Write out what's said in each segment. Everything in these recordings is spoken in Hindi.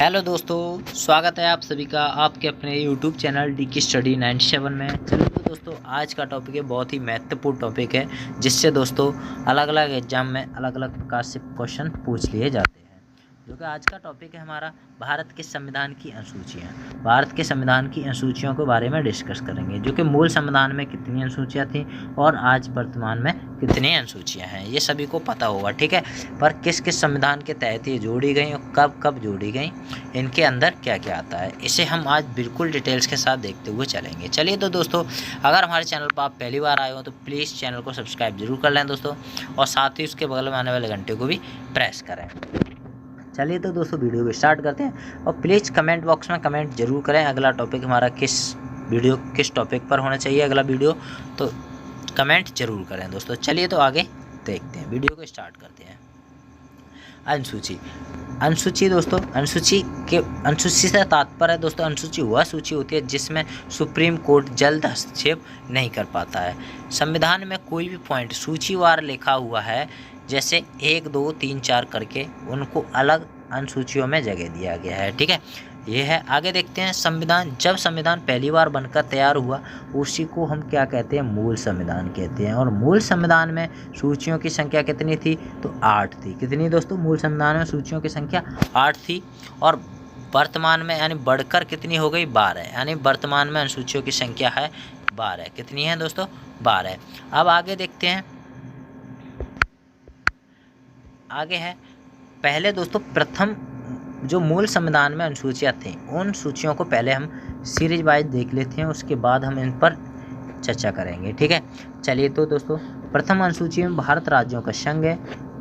हेलो दोस्तों, स्वागत है आप सभी का आपके अपने यूट्यूब चैनल डी की स्टडी 97 में। चलो तो दोस्तों, आज का टॉपिक है बहुत ही महत्वपूर्ण टॉपिक है, जिससे दोस्तों अलग अलग एग्जाम में अलग अलग प्रकार से क्वेश्चन पूछ लिए जाते हैं। जो कि आज का टॉपिक है हमारा भारत के संविधान की अनुसूचियाँ। भारत के संविधान की अनुसूचियों के बारे में डिस्कस करेंगे, जो कि मूल संविधान में कितनी अनुसूचियाँ थी और आज वर्तमान में कितनी अनुसूचियाँ हैं, ये सभी को पता होगा, ठीक है। पर किस किस संविधान के तहत ये जोड़ी गई और कब कब जोड़ी गई, इनके अंदर क्या क्या आता है, इसे हम आज बिल्कुल डिटेल्स के साथ देखते हुए चलेंगे। चलिए तो दोस्तों, अगर हमारे चैनल पर आप पहली बार आए हो तो प्लीज़ चैनल को सब्सक्राइब जरूर कर लें दोस्तों, और साथ ही उसके बगल में आने वाले घंटे को भी प्रेस करें। चलिए तो दोस्तों, वीडियो को स्टार्ट करते हैं, और प्लीज़ कमेंट बॉक्स में कमेंट जरूर करें अगला टॉपिक हमारा किस टॉपिक पर होना चाहिए अगला वीडियो, तो कमेंट जरूर करें दोस्तों। चलिए तो आगे देखते हैं, वीडियो को स्टार्ट करते हैं। अनुसूची दोस्तों, अनुसूची से तात्पर्य है दोस्तों, अनुसूची वह सूची होती है जिसमें सुप्रीम कोर्ट जल्द हस्तक्षेप नहीं कर पाता है। संविधान में कोई भी पॉइंट सूचीवार लिखा हुआ है, जैसे 1, 2, 3, 4 करके, उनको अलग अनुसूचियों में जगह दिया गया है, ठीक है। ये है। आगे देखते हैं, जब संविधान पहली बार बनकर तैयार हुआ, उसी को हम क्या कहते हैं, मूल संविधान कहते हैं। और मूल संविधान में सूचियों की संख्या कितनी थी, तो 8 थी। कितनी दोस्तों, मूल संविधान में सूचियों की संख्या 8 थी, और वर्तमान में यानी बढ़कर कितनी हो गई, 12। यानी वर्तमान में अनुसूचियों की संख्या है 12। कितनी है दोस्तों, 12। अब आगे देखते हैं, आगे है पहले दोस्तों, प्रथम जो मूल संविधान में अनुसूचियाँ थीं, उन सूचियों को पहले हम सीरीज वाइज देख लेते हैं, उसके बाद हम इन पर चर्चा करेंगे, ठीक है। चलिए तो दोस्तों, प्रथम अनुसूची में भारत राज्यों का संघ है,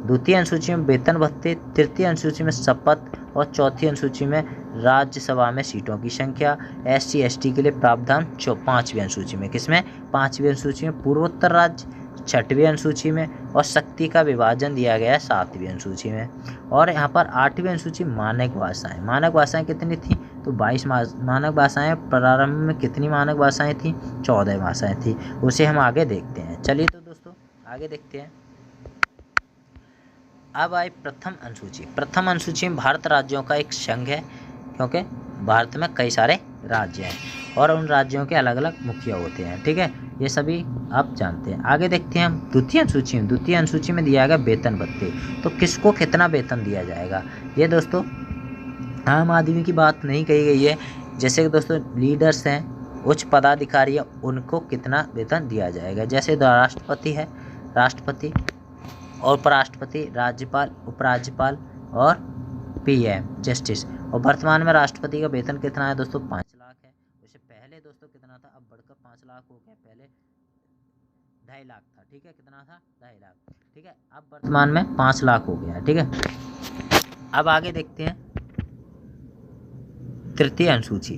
द्वितीय अनुसूची में वेतन भत्ते, तृतीय अनुसूची में शपथ, और चौथी अनुसूची में राज्यसभा में सीटों की संख्या, SC ST के लिए प्रावधान। पाँचवीं अनुसूची में, किसमें, पाँचवीं अनुसूची में पूर्वोत्तर राज्य, छठवीं अनुसूची में, और शक्ति का विभाजन दिया गया है 7वीं अनुसूची में। और यहाँ पर 8वीं अनुसूची मानक भाषाएं। मानक भाषाएं कितनी थी, तो 22 मानक भाषाएं। प्रारंभ में कितनी मानक भाषाएं थी, 14 भाषाएं थी। उसे हम आगे देखते हैं। चलिए तो दोस्तों, आगे देखते हैं। अब आई प्रथम अनुसूची। प्रथम अनुसूची में भारत राज्यों का एक संघ है, क्योंकि भारत में कई सारे राज्य हैं और उन राज्यों के अलग अलग मुखिया होते हैं, ठीक है। ये सभी आप जानते हैं। आगे देखते हैं हम द्वितीय अनुसूची में। द्वितीय अनुसूची में दिया गया वेतन भत्ते, तो किसको कितना वेतन दिया जाएगा। ये दोस्तों आम आदमी की बात नहीं कही गई है, जैसे कि दोस्तों लीडर्स हैं, उच्च पदाधिकारी हैं, उनको कितना वेतन दिया जाएगा। जैसे राष्ट्रपति है, राष्ट्रपति और उपराष्ट्रपति, राज्यपाल, उपराज्यपाल और PM जस्टिस। और वर्तमान में राष्ट्रपति का वेतन कितना है दोस्तों, 5 लाख है। उससे पहले दोस्तों कितना था, अब बढ़कर 5 लाख हो गया, पहले 2.5 लाख था, ठीक है। कितना था, 2.5 लाख, ठीक है। अब वर्तमान में 5 लाख हो गया, ठीक है। अब आगे देखते हैं तृतीय अनुसूची।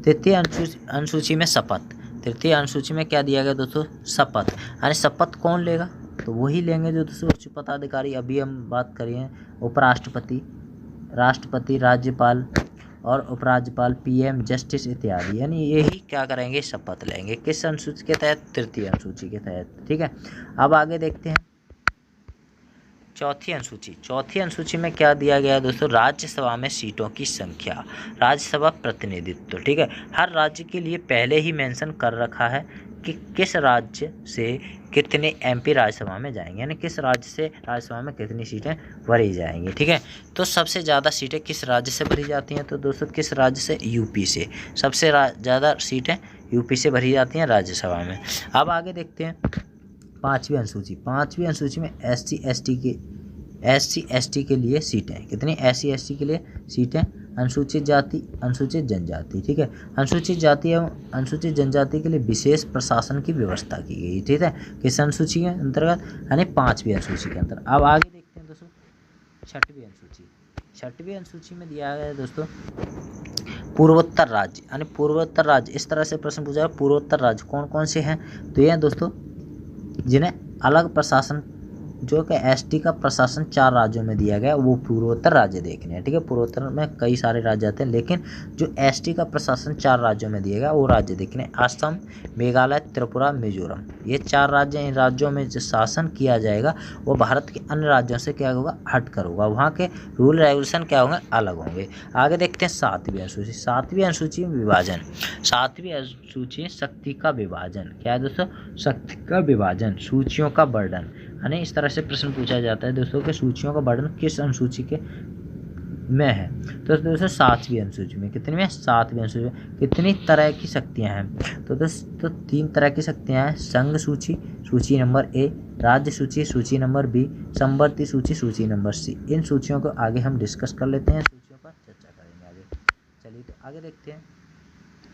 तृतीय अनुसूची में शपथ। तृतीय अनुसूची में क्या दिया गया दोस्तों, शपथ। यानी शपथ कौन लेगा, तो वही लेंगे जो दोस्तों उच्च पदाधिकारी, अभी हम बात करिए उपराष्ट्रपति, राष्ट्रपति, राज्यपाल और उपराज्यपाल, PM जस्टिस इत्यादि। यानी यही क्या करेंगे, शपथ लेंगे। किस अनुसूची के तहत, तृतीय अनुसूची के तहत, ठीक है। अब आगे देखते हैं चौथी अनुसूची। चौथी अनुसूची में क्या दिया गया है दोस्तों, राज्यसभा में सीटों की संख्या, राज्यसभा प्रतिनिधित्व, ठीक है। हर राज्य के लिए पहले ही मेंशन कर रखा है कि किस राज्य से कितने MP राज्यसभा में जाएंगे, यानी किस राज्य से राज्यसभा में कितनी सीटें भरी जाएंगी, ठीक है। तो सबसे ज़्यादा सीटें किस राज्य से भरी जाती हैं, तो दोस्तों किस राज्य से, UP से। सबसे ज़्यादा सीटें UP से भरी जाती हैं राज्यसभा में। अब आगे देखते हैं पाँचवीं अनुसूची। पाँचवीं अनुसूची में SC ST के लिए सीटें कितनी, SC ST के लिए सीटें, अनुसूचित जाति, अनुसूचित जनजाति, ठीक है। अनुसूचित जाति एवं अनुसूचित जनजाति के लिए विशेष प्रशासन की व्यवस्था की गई, ठीक है। किस अनुसूची के अंतर्गत, यानी 5वीं अनुसूची के अंतर्गत। अब आगे देखते हैं दोस्तों 6वीं अनुसूची। 6वीं अनुसूची में दिया गया है दोस्तों पूर्वोत्तर राज्य, यानी पूर्वोत्तर राज्य। इस तरह से प्रश्न पूछा है, पूर्वोत्तर राज्य कौन कौन से हैं, तो ये दोस्तों जिन्हें अलग प्रशासन जो कि एसटी का प्रशासन 4 राज्यों में दिया गया, वो पूर्वोत्तर राज्य देखने हैं। ठीक है, पूर्वोत्तर में कई सारे राज्य आते हैं, लेकिन जो एसटी का प्रशासन 4 राज्यों में दिया गया वो राज्य देखने हैं, असम, मेघालय, त्रिपुरा, मिजोरम। ये 4 राज्य, इन राज्यों में जो शासन किया जाएगा वो भारत के अन्य राज्यों से क्या होगा, हटकर होगा। वहाँ के रूल रेगुलेशन क्या होंगे, अलग होंगे। आगे देखते हैं 7वीं अनुसूची। 7वीं अनुसूची में विभाजन। 7वीं अनुसूची शक्ति का विभाजन। क्या है दोस्तों, शक्ति का विभाजन, सूचियों का वर्णन। यानी इस तरह से प्रश्न पूछा जाता है दोस्तों कि सूचियों का वर्णन किस अनुसूची के में है। तो दोस्तों 7वीं अनुसूची में, कितनी में, 7वीं अनुसूची में कितनी तरह की शक्तियां हैं, तो दोस्तों 3 तरह की शक्तियां हैं। संघ सूची, सूची नंबर ए, राज्य सूची, सूची नंबर बी, समवर्ती सूची, सूची नंबर सी। इन सूचियों को आगे हम डिस्कस कर लेते हैं, सूचियों पर चर्चा करेंगे आगे। चलिए तो आगे देखते हैं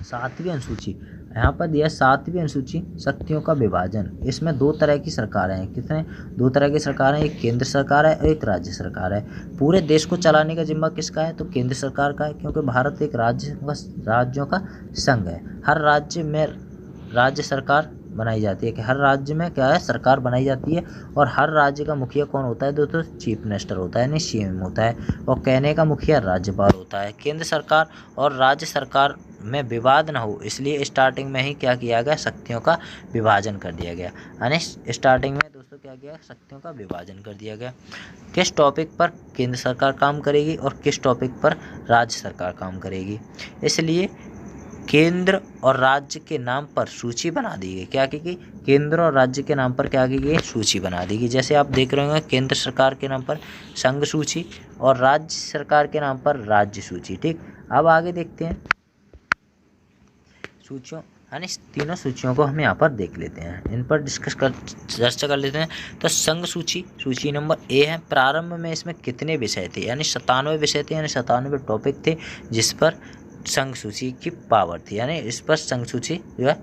7वीं अनुसूची। यहाँ पर दिया 7वीं अनुसूची शक्तियों का विभाजन। इसमें 2 तरह की सरकारें हैं। कितने, 2 तरह की सरकारें, एक केंद्र सरकार है और एक राज्य सरकार है। पूरे देश को चलाने का जिम्मा किसका है, तो केंद्र सरकार का है, क्योंकि भारत एक राज्यों का संघ है। हर राज्य में राज्य सरकार बनाई जाती है, कि हर राज्य में क्या है, सरकार बनाई जाती है। और हर राज्य का मुखिया कौन होता है दोस्तों, चीफ मिनिस्टर होता है, यानी सीएम होता है। और कहने का मुखिया राज्यपाल होता है। केंद्र सरकार और राज्य सरकार में विवाद न हो, इसलिए स्टार्टिंग में ही क्या किया गया, शक्तियों का विभाजन कर दिया गया। यानी स्टार्टिंग में दोस्तों क्या किया, शक्तियों का विभाजन कर दिया गया। किस टॉपिक पर केंद्र सरकार काम करेगी और किस टॉपिक पर राज्य सरकार काम करेगी, इसलिए केंद्र और राज्य के नाम पर सूची बना दी गई। क्या की गई, केंद्र और राज्य के नाम पर क्या की गई, सूची बना दी गई। जैसे आप देख रहे होंगे, केंद्र सरकार के नाम पर संघ सूची और राज्य सरकार के नाम पर राज्य सूची। ठीक, अब आगे देखते हैं सूचियों, यानी तीनों सूचियों को हम यहाँ पर देख लेते हैं, इन पर चर्चा कर लेते हैं। तो संघ सूची, सूची नंबर ए है। प्रारंभ में इसमें कितने विषय थे, यानी 97 विषय थे, यानी 97 टॉपिक थे जिस पर संघ सूची की पावर थी, यानी इस पर संघ सूची जो है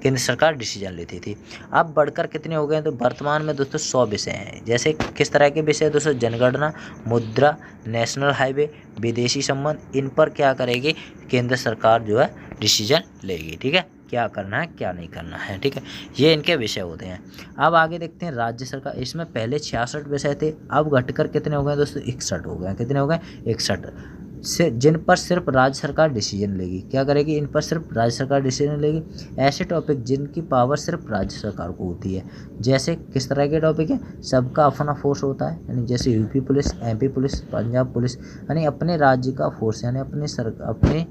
केंद्र सरकार डिसीजन लेती थी। अब बढ़कर कितने हो गए, तो वर्तमान में दोस्तों 100 विषय हैं। जैसे किस तरह के विषय दोस्तों, जनगणना, मुद्रा, नेशनल हाईवे, विदेशी संबंध, इन पर क्या करेगी केंद्र सरकार जो है डिसीजन लेगी। ठीक है, क्या करना है क्या नहीं करना है। ठीक है, ये इनके विषय होते हैं। अब आगे देखते हैं राज्य सरकार। इसमें पहले 66 विषय थे, अब घटकर कितने हो गए दोस्तों, 61 हो गए। कितने हो गए, 61 से, जिन पर सिर्फ राज्य सरकार डिसीजन लेगी। क्या करेगी, इन पर सिर्फ राज्य सरकार डिसीजन लेगी। ऐसे टॉपिक जिनकी पावर सिर्फ राज्य सरकार को होती है। जैसे किस तरह के टॉपिक है, सबका अपना फोर्स होता है, यानी जैसे UP police, MP police, Punjab police, यानी अपने राज्य का फोर्स, यानी अपने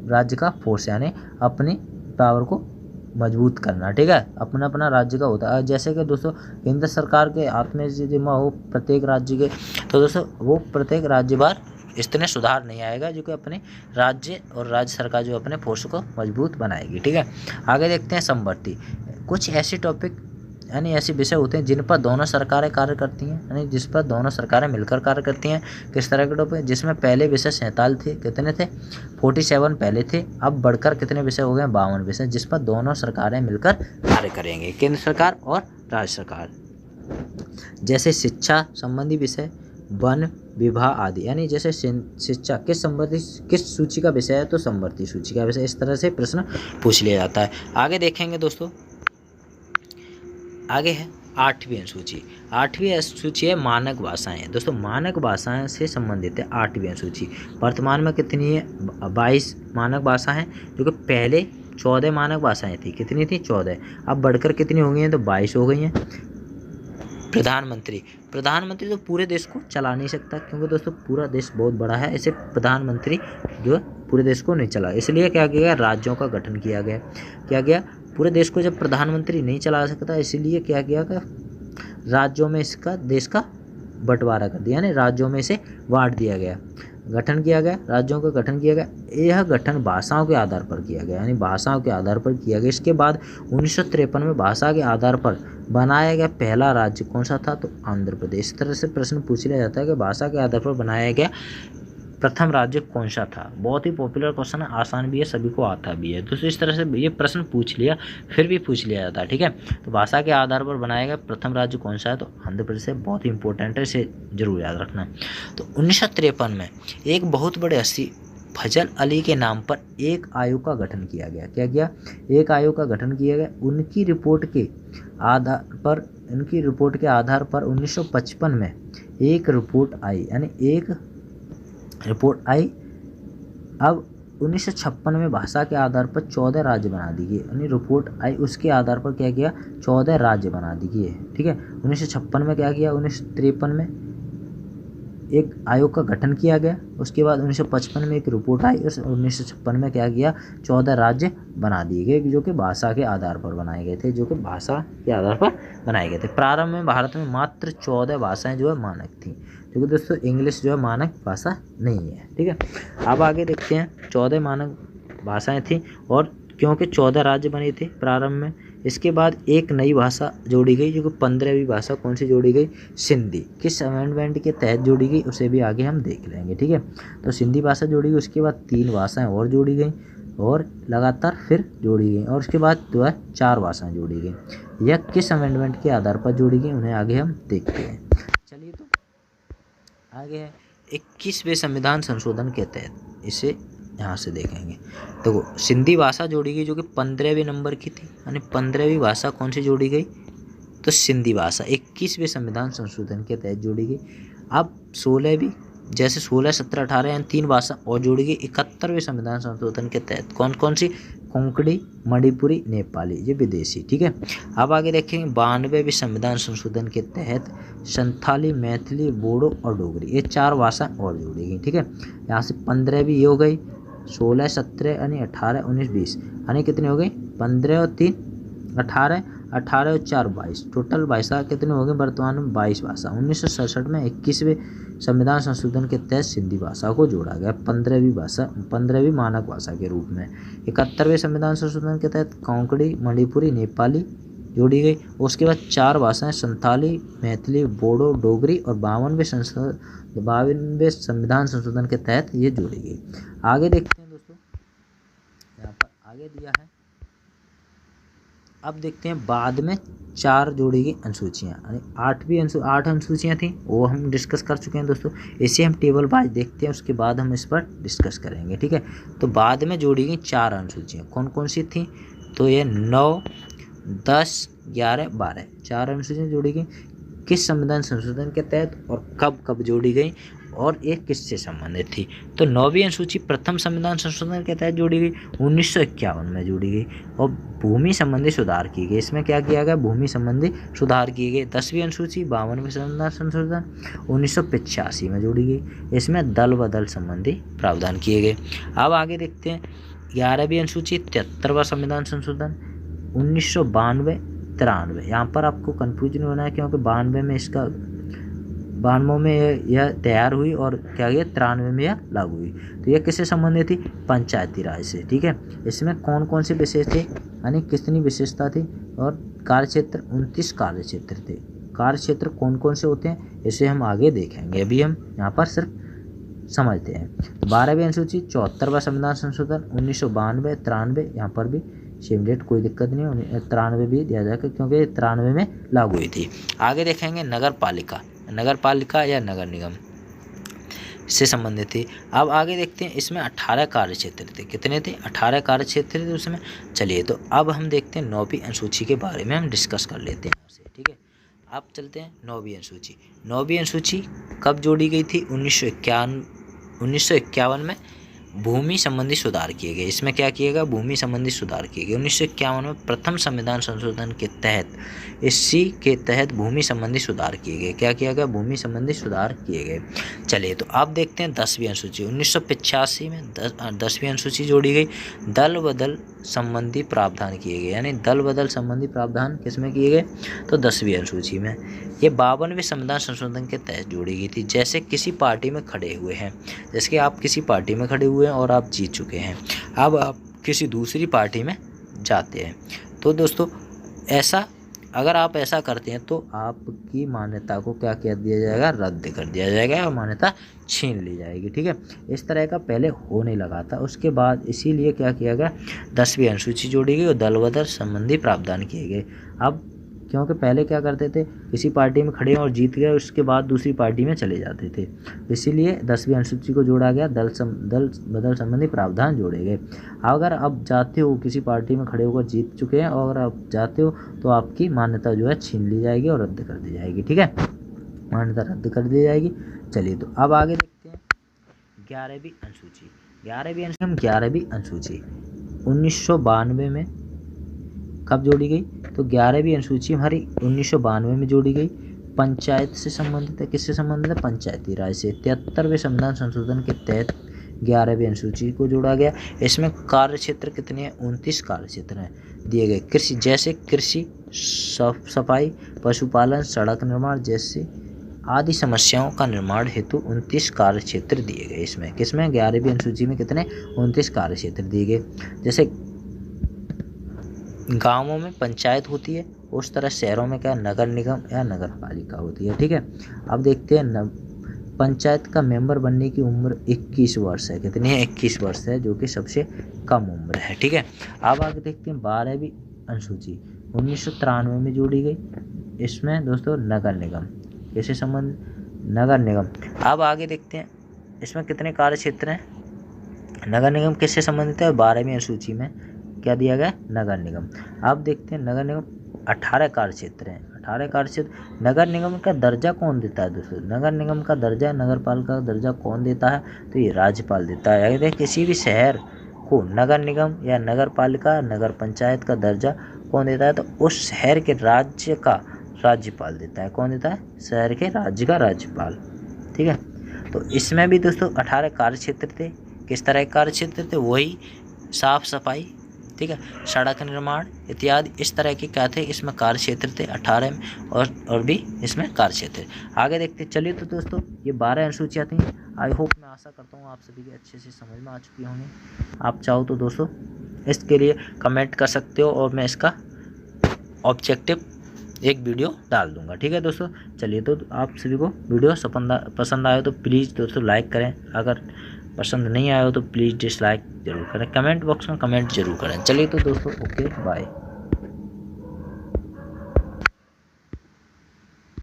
राज्य का फोर्स, यानी अपनी पावर को मजबूत करना। ठीक है, अपना अपना राज्य का होता है। जैसे कि दोस्तों केंद्र सरकार के हाथ में जिम्मा हो प्रत्येक राज्य के, तो दोस्तों वो प्रत्येक राज्य बार इतने सुधार नहीं आएगा जो कि अपने राज्य और राज्य सरकार जो अपने फोर्स को मजबूत बनाएगी। ठीक है, आगे देखते हैं समवर्ती। कुछ ऐसे टॉपिक यानी ऐसे विषय होते हैं जिन पर दोनों सरकारें कार्य करती हैं, यानी जिस पर दोनों सरकारें मिलकर कार्य करती हैं। किस तरह के टॉपिक, जिसमें पहले विषय 47 थे, कितने थे, 47 पहले थे, अब बढ़कर कितने विषय हो गए, 52 विषय, जिस पर दोनों सरकारें मिलकर कार्य करेंगे, केंद्र सरकार और राज्य सरकार। जैसे शिक्षा संबंधी विषय, वन विभाग आदि, यानी जैसे शिक्षा किस संबंधी किस सूची का विषय है, तो समवर्ती सूची का विषय। इस तरह से प्रश्न पूछ लिया जाता है। आगे देखेंगे दोस्तों, आगे है 8वीं अनुसूची। 8वीं अनुसूची है मानक भाषाएं। दोस्तों मानक भाषाएं से संबंधित है 8वीं अनुसूची। वर्तमान में कितनी है, 22 मानक भाषा हैं, जो कि पहले 14 मानक भाषाएं थी। कितनी थी, 14, अब बढ़कर कितनी हो गई हैं, तो 22 हो गई हैं। प्रधानमंत्री तो पूरे देश को चला नहीं सकता, क्योंकि दोस्तों पूरा देश बहुत बड़ा है, ऐसे प्रधानमंत्री जो है पूरे देश को नहीं चला, इसलिए क्या किया गया, राज्यों का गठन किया गया। क्या गया, पूरे देश को जब प्रधानमंत्री नहीं चला सकता, इसलिए क्या किया गया, राज्यों में इसका देश का बंटवारा कर दिया, यानी राज्यों में इसे बांट दिया गया, गठन किया गया, राज्यों का गठन किया गया। यह गठन भाषाओं के आधार पर किया गया, यानी भाषाओं के आधार पर किया गया। इसके बाद 1953 में भाषा के आधार पर बनाया गया पहला राज्य कौन सा था, तो आंध्र प्रदेश। इस तरह से प्रश्न पूछ लिया जाता है कि भाषा के आधार पर बनाया गया प्रथम राज्य कौन सा था। बहुत ही पॉपुलर क्वेश्चन है, आसान भी है, सभी को आता भी है। दोस्तों इस तरह से ये प्रश्न पूछ लिया, फिर भी पूछ लिया जाता है। ठीक है, तो भाषा के आधार पर बनाया गया प्रथम राज्य कौन सा है, तो आंध्र प्रदेश है। बहुत ही इंपॉर्टेंट है, इसे जरूर याद रखना। तो 1953 में एक बहुत बड़े फजल अली के नाम पर एक आयोग का गठन किया गया। क्या किया? एक आयोग का गठन किया गया। उनकी रिपोर्ट के आधार पर 1955 में एक रिपोर्ट आई, यानी एक रिपोर्ट आई। अब 1956 में भाषा के आधार पर 14 राज्य बना दिए गए, यानी रिपोर्ट आई उसके आधार पर क्या किया? 14 राज्य बना दिए गए। ठीक है, 1956 में क्या किया? 1953 में एक आयोग का गठन किया गया। उसके बाद 1955 में एक रिपोर्ट आई। उस 1956 में क्या किया? 14 राज्य बना दिए गए जो कि भाषा के आधार पर बनाए गए थे, बनाए गए थे। प्रारंभ में भारत में मात्र 14 भाषाएं जो है मानक थी, क्योंकि दोस्तों इंग्लिश जो है मानक भाषा नहीं है। ठीक है, अब आगे देखते हैं। 14 मानक भाषाएं थी और क्योंकि 14 राज्य बने थे प्रारंभ में। इसके बाद एक नई भाषा जोड़ी गई जो कि 15वीं भाषा कौन सी जोड़ी गई? सिंधी। किस अमेंडमेंट के तहत जोड़ी गई उसे भी आगे हम देख लेंगे। ठीक है, तो सिंधी भाषा जोड़ी गई। उसके बाद 3 भाषाएं और जोड़ी गई और लगातार फिर जोड़ी गई, और उसके बाद जो है 4 भाषाएं जोड़ी गई। यह किस अमेंडमेंट के आधार पर जोड़ी गई उन्हें आगे हम देखते हैं। चलिए तो आगे है 21वें संविधान संशोधन के तहत, इसे यहाँ से देखेंगे। तो सिंधी भाषा जोड़ी गई जो कि 15वें नंबर की थी, यानी 15वीं भाषा कौन सी जोड़ी गई? तो सिंधी भाषा 21वें संविधान संशोधन के तहत जोड़ी गई। अब 16वीं, जैसे 16, 17, 18 यानी 3 भाषा और जोड़ी गई 71वें संविधान संशोधन के तहत। कौन कौन सी? कोंकणी, मणिपुरी, नेपाली, ये विदेशी। ठीक है, अब आगे देखेंगे 92वें संविधान संशोधन के तहत संथाली, मैथिली, बोडो और डोगरी, ये 4 भाषा और जोड़ी गई। ठीक है, यहाँ से 15वीं ये हो गई। 16, 17 यानी 18, 19, 20 यानी कितनी हो गई? 15 और 3 18, 18 और 4 22, टोटल भाषा कितनी हो गई वर्तमान में? 22 भाषा। 1967 में 21वें संविधान संशोधन के तहत सिंधी भाषा को जोड़ा गया 15वीं मानक भाषा के रूप में। 71वें संविधान संशोधन के तहत कोंकणी, मणिपुरी, नेपाली जोड़ी गई। उसके बाद 4 भाषाएं संथाली, मैथिली, बोडो, डोगरी और 52वें संविधान संशोधन के तहत ये जोड़ी गई। आगे देखते हैं दोस्तों, यहाँ पर आगे दिया है। अब देखते हैं बाद में 4 जोड़ी गई अनुसूचियाँ, यानी 8 अनुसूचियाँ थी, वो हम डिस्कस कर चुके हैं दोस्तों। इसे हम टेबल वाइज देखते हैं, उसके बाद हम इस पर डिस्कस करेंगे। ठीक है, तो बाद में जोड़ी गई 4 अनुसूचियाँ, कौन कौन सी थी? तो ये 9, 10, 11, 12 4 अनुसूचियाँ जोड़ी गई। किस संविधान संशोधन के तहत और कब कब जोड़ी गई और ये किससे संबंधित थी? तो 9वीं अनुसूची प्रथम संविधान संशोधन के तहत जोड़ी गई, 1951 में जोड़ी गई और भूमि संबंधी सुधार किए गए। इसमें क्या किया गया? भूमि संबंधी सुधार किए गए। 10वीं अनुसूची 52वें संविधान संशोधन 1985 में जोड़ी गई। इसमें दल बदल संबंधी प्रावधान किए गए। अब आगे देखते हैं 11वीं अनुसूची 73वां संविधान संशोधन 1992, 93। यहाँ पर आपको कन्फ्यूजन होना है क्योंकि 92 में यह तैयार हुई और क्या गया 93 में यह लागू हुई। तो यह किससे संबंधित थी? पंचायती राज से। ठीक है, इसमें कौन कौन से विशेष थे, यानी कितनी विशेषता थी? और कार्यक्षेत्र 29 कार्यक्षेत्र थे। कार्यक्षेत्र कौन कौन से होते हैं इसे हम आगे देखेंगे, अभी हम यहाँ पर सिर्फ समझते हैं। 12वीं अनुसूची 74वां संविधान संशोधन 1992, 93। यहाँ पर भी सेम डेट, कोई दिक्कत नहीं है। 93 भी दिया जाएगा क्योंकि 93 में लागू हुई थी। आगे देखेंगे नगर पालिका या नगर निगम से संबंधित थी। अब आगे देखते हैं, इसमें 18 कार्यक्षेत्र थे। कितने थे? 18 कार्यक्षेत्र थे उसमें। चलिए तो अब हम देखते हैं 9वीं अनुसूची के बारे में हम डिस्कस कर लेते हैं उससे। ठीक है, अब चलते हैं 9वीं अनुसूची। 9वीं अनुसूची कब जोड़ी गई थी? 1951 में भूमि संबंधी सुधार किए गए। इसमें क्या किया गया? भूमि संबंधी सुधार किए गए। 1951 में प्रथम संविधान संशोधन के तहत इसी के तहत भूमि संबंधी सुधार किए गए। क्या किया गया? भूमि संबंधी सुधार किए गए। चलिए तो अब देखते हैं 10वीं अनुसूची। 1985 में 10वीं अनुसूची जोड़ी गई। दल बदल संबंधी प्रावधान किए गए, यानी दल बदल संबंधी प्रावधान किसमें किए गए? तो 10वीं अनुसूची में। ये 52वें संविधान संशोधन के तहत जोड़ी गई थी। जैसे किसी पार्टी में खड़े हुए हैं, जैसे कि आप किसी पार्टी में खड़े हुए हैं और आप जीत चुके हैं, अब आप किसी दूसरी पार्टी में जाते हैं, तो दोस्तों ऐसा अगर आप ऐसा करते हैं तो आपकी मान्यता को क्या कर दिया जाएगा? रद्द कर दिया जाएगा और मान्यता छीन ली जाएगी। ठीक है, इस तरह का पहले होने लगा था। उसके बाद इसीलिए क्या किया गया? 10वीं अनुसूची जोड़ी गई और दल बदल संबंधी प्रावधान किए गए। अब क्योंकि पहले क्या करते थे, किसी पार्टी में खड़े और जीत गए उसके बाद दूसरी पार्टी में चले जाते थे। इसीलिए 10वीं अनुसूची को जोड़ा गया, दल बदल संबंधी प्रावधान जोड़े गए। अगर अब जाते हो किसी पार्टी में खड़े होकर जीत चुके हैं और अब जाते हो तो आपकी मान्यता जो है छीन ली जाएगी और रद्द कर दी जाएगी। ठीक है, मान्यता रद्द कर दी जाएगी। चलिए तो अब आगे देखते हैं 11वीं अनुसूची। 11वीं अनुसूची 1992 में कब जोड़ी गई? तो 11वीं अनुसूची हमारी 1992 में जोड़ी गई। पंचायत से संबंधित है। किससे संबंधित है? पंचायती राज से। 73वें संविधान संशोधन के तहत 11वीं अनुसूची को जोड़ा गया। इसमें कार्य क्षेत्र कितने हैं? 29 कार्य क्षेत्र हैं दिए गए। कृषि, जैसे कृषि, सफाई, पशुपालन, सड़क निर्माण जैसे आदि समस्याओं का निर्माण हेतु 29 कार्य क्षेत्र दिए गए। इसमें किसमें? 11वीं अनुसूची में कितने? 29 कार्य क्षेत्र दिए गए। जैसे गांवों में पंचायत होती है, उस तरह शहरों में क्या नगर निगम या नगर पालिका होती है। ठीक है, अब देखते हैं पंचायत का मेंबर बनने की उम्र 21 वर्ष है। कितनी है? 21 वर्ष है, जो कि सबसे कम उम्र है। ठीक है, अब आगे देखते हैं 12वीं अनुसूची 1993 में जोड़ी गई। इसमें दोस्तों नगर निगम, कैसे संबंध? नगर निगम। अब आगे देखते हैं इसमें कितने कार्य क्षेत्र हैं? नगर निगम किससे संबंधित है? 12वीं अनुसूची में क्या दिया गया? नगर निगम। अब देखते हैं नगर निगम 18 कार्य क्षेत्र हैं। 18 कार्य क्षेत्र। नगर निगम का दर्जा कौन देता है दोस्तों? नगर निगम का दर्जा, नगर पालिका का दर्जा कौन देता है? तो ये राज्यपाल देता है। अगर किसी भी शहर को नगर निगम या नगर पालिका, नगर पंचायत का दर्जा कौन देता है? तो उस शहर के राज्य का राज्यपाल देता है। कौन देता है? शहर के राज्य का राज्यपाल। ठीक है, तो इसमें भी दोस्तों 18 कार्य क्षेत्र थे। किस तरह के कार्य क्षेत्र थे? वही साफ सफाई, ठीक है, सड़क निर्माण इत्यादि, इस तरह के क्या थे? इसमें कार्य क्षेत्र थे 18 में, और भी इसमें कार्य क्षेत्र। आगे देखते चलिए। तो दोस्तों ये 12 अनुसूचियाँ थी। आई होप, मैं आशा करता हूँ आप सभी के अच्छे से समझ में आ चुकी होंगी। आप चाहो तो दोस्तों इसके लिए कमेंट कर सकते हो और मैं इसका ऑब्जेक्टिव एक वीडियो डाल दूंगा। ठीक है दोस्तों, चलिए तो आप सभी को वीडियो पसंद आए तो प्लीज़ दोस्तों लाइक करें। अगर पसंद नहीं आया हो तो प्लीज़ डिसलाइक जरूर करें। कमेंट बॉक्स में कमेंट जरूर करें। चलिए तो दोस्तों, ओके, बाय।